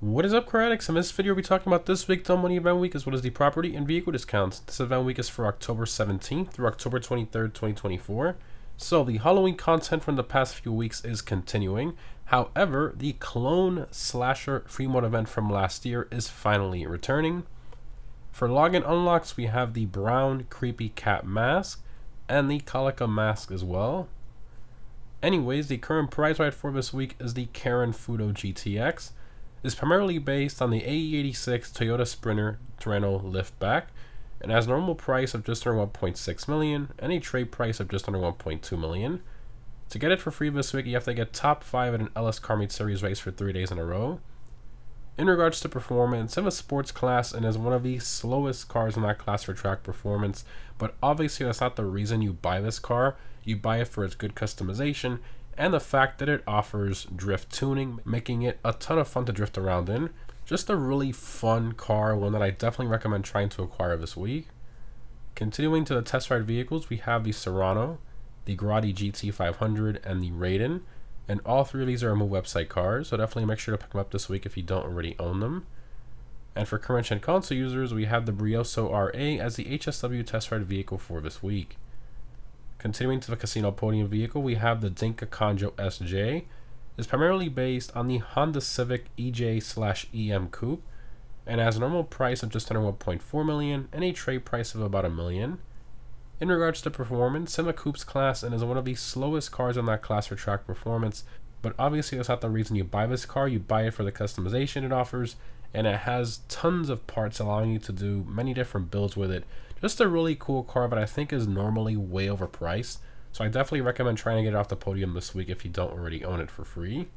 What is up, Critics? In this video, we'll be talking about this week, Dumb Money Event Week, as well as the property and vehicle discounts. This event week is for October 17th through October 23rd, 2024. So, the Halloween content from the past few weeks is continuing. However, the Clone Slasher free mode event from last year is finally returning. For login unlocks, we have the Brown Creepy Cat Mask and the Calica Mask as well. Anyways, the current price ride for this week is the Karen Fudo GTX. Is primarily based on the AE86 Toyota Sprinter Terreno liftback and has a normal price of just under 1.6 million and a trade price of just under 1.2 million. To get it for free this week, you have to get top 5 at an LS Car Meet Series race for 3 days in a row. In regards to performance, in a sports class and is one of the slowest cars in that class for track performance, but obviously that's not the reason you buy this car. You buy it for its good customization and the fact that it offers drift tuning, making it a ton of fun to drift around in. Just a really fun car, one that I definitely recommend trying to acquire this week. Continuing to the test ride vehicles, we have the Serrano, the Grotti GT500, and the Raiden, and all three of these are Move website cars, so definitely make sure to pick them up this week if you don't already own them. And for current gen console users, we have the Brioso RA as the HSW test ride vehicle for this week. Continuing to the casino podium vehicle, we have the Dinka Conjo SJ. It's primarily based on the Honda Civic EJ/EM Coupe and has a normal price of just under 1.4 million and a trade price of about $1 million. In regards to performance, in the Coupes class and is one of the slowest cars in that class for track performance, but obviously that's not the reason you buy this car. You buy it for the customization it offers, and it has tons of parts allowing you to do many different builds with it. Just a really cool car, but I think is normally way overpriced. So I definitely recommend trying to get it off the podium this week if you don't already own it for free.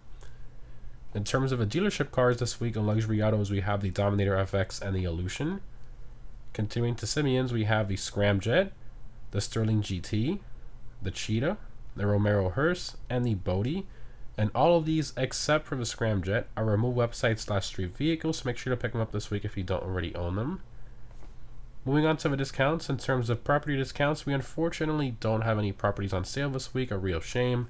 In terms of the dealership cars this week in luxury autos, we have the Dominator FX and the Illusion. Continuing to Simeon's, we have the Scramjet, the Sterling GT, the Cheetah, the Romero Hearse, and the Bodie. And all of these, except for the Scramjet, are Remove website/street vehicles, so make sure to pick them up this week if you don't already own them. Moving on to the discounts, in terms of property discounts, we unfortunately don't have any properties on sale this week, a real shame.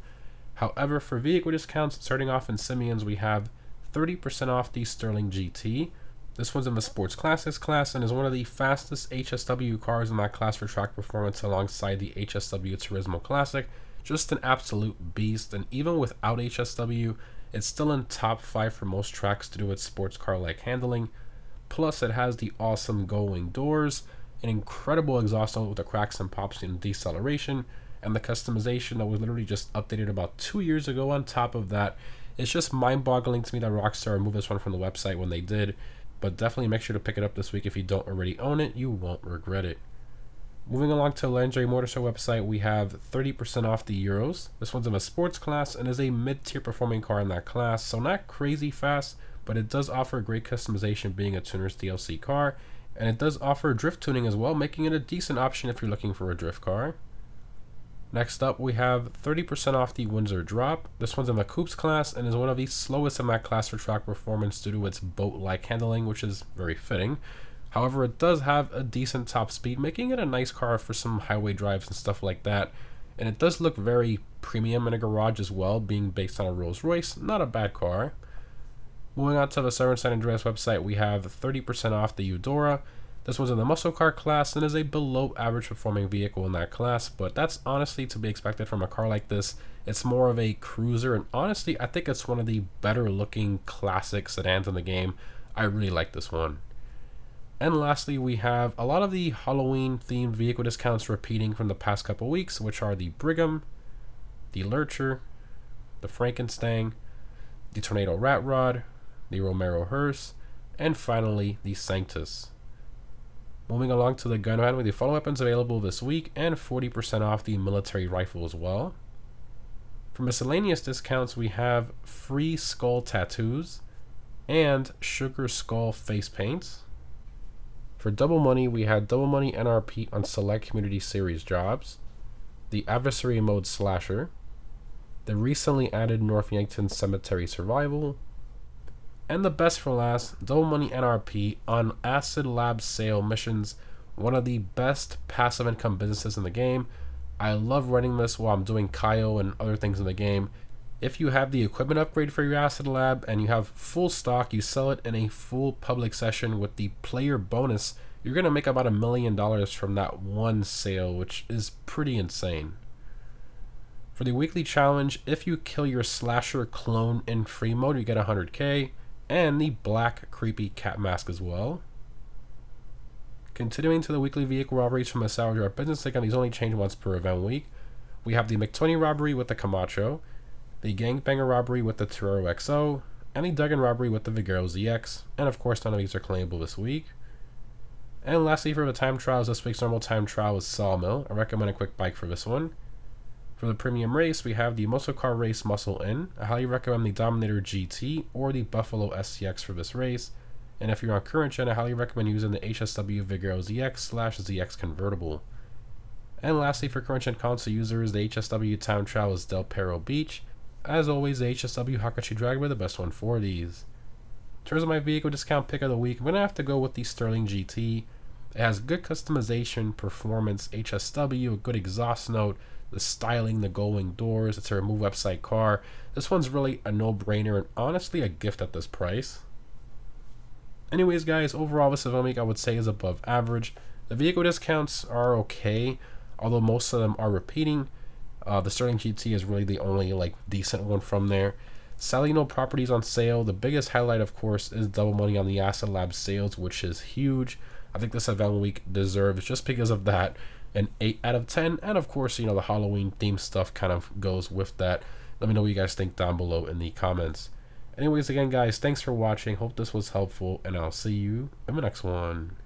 However, for vehicle discounts, starting off in Simeon's, we have 30% off the Sterling GT. This one's in the Sports Classics class and is one of the fastest HSW cars in that class for track performance alongside the HSW Turismo Classic. Just an absolute beast, and even without HSW, it's still in top 5 for most tracks to do its sports car-like handling. Plus, it has the awesome gull-wing doors, an incredible exhaust note with the cracks and pops in deceleration, and the customization that was literally just updated about 2 years ago on top of that. It's just mind-boggling to me that Rockstar removed this one from the website when they did, but definitely make sure to pick it up this week if you don't already own it. You won't regret it. Moving along to the Legendary Motor Show website, we have 30% off the Euros. This one's in a sports class and is a mid-tier performing car in that class, so not crazy fast, but it does offer great customization being a tuner's DLC car, and it does offer drift tuning as well, making it a decent option if you're looking for a drift car. Next up, we have 30% off the Windsor Drop. This one's in the Coupes class and is one of the slowest in that class for track performance due to its boat-like handling, which is very fitting. However, it does have a decent top speed, making it a nice car for some highway drives and stuff like that. And it does look very premium in a garage as well, being based on a Rolls Royce. Not a bad car. Moving on to the Southern San Andreas website, we have 30% off the Eudora. This one's in the muscle car class and is a below average performing vehicle in that class, but that's honestly to be expected from a car like this. It's more of a cruiser, and honestly, I think it's one of the better looking classic sedans in the game. I really like this one. And lastly, we have a lot of the Halloween themed vehicle discounts repeating from the past couple weeks, which are the Brigham, the Lurcher, the Frankenstein, the Tornado Rat Rod, the Romero Hearse, and finally the Sanctus. Moving along to the gun van with the follow weapons available this week and 40% off the military rifle as well. For miscellaneous discounts, we have free skull tattoos and sugar skull face paints. For double money, we had double money NRP on select community series jobs, the adversary mode slasher, the recently added North Yankton Cemetery Survival, and the best for last, double money NRP on Acid Lab sale missions, one of the best passive income businesses in the game. I love running this while I'm doing Kaio and other things in the game. If you have the equipment upgrade for your Asset Lab and you have full stock, you sell it in a full public session with the player bonus, you're going to make about $1 million from that one sale, which is pretty insane. For the weekly challenge, if you kill your slasher clone in free mode, you get 100k, and the black creepy cat mask as well. Continuing to the weekly vehicle robberies from a salvage or business ticket, these only change once per event week. We have the McTwenty robbery with the Camacho, the Gangbanger robbery with the Torero XO, and the Duggan robbery with the Vigero ZX, and of course none of these are claimable this week. And lastly, for the time trials, this week's normal time trial is Sawmill. I recommend a quick bike for this one. For the premium race, we have the Muscle Car Race Muscle In. I highly recommend the Dominator GT or the Buffalo SCX for this race. And if you're on current gen, I highly recommend using the HSW Vigero ZX/ZX Convertible. And lastly, for current gen console users, the HSW time trial is Del Perro Beach. As always, the HSW Hakachi Dragon are the best one for these. In terms of my vehicle discount pick of the week, I'm going to have to go with the Sterling GT. It has good customization, performance, HSW, a good exhaust note, the styling, the gull-wing doors. It's a remove website car. This one's really a no-brainer and honestly a gift at this price. Anyways, guys, overall this event week I would say is above average. The vehicle discounts are okay, although most of them are repeating. The Sterling GT is really the only decent one from there. Salino properties on sale. The biggest highlight, of course, is double money on the Asset Lab sales, which is huge. I think this event week deserves, just because of that, an 8 out of 10. And of course, the Halloween theme stuff kind of goes with that. Let me know what you guys think down below in the comments. Anyways, again, guys, thanks for watching. Hope this was helpful, and I'll see you in the next one.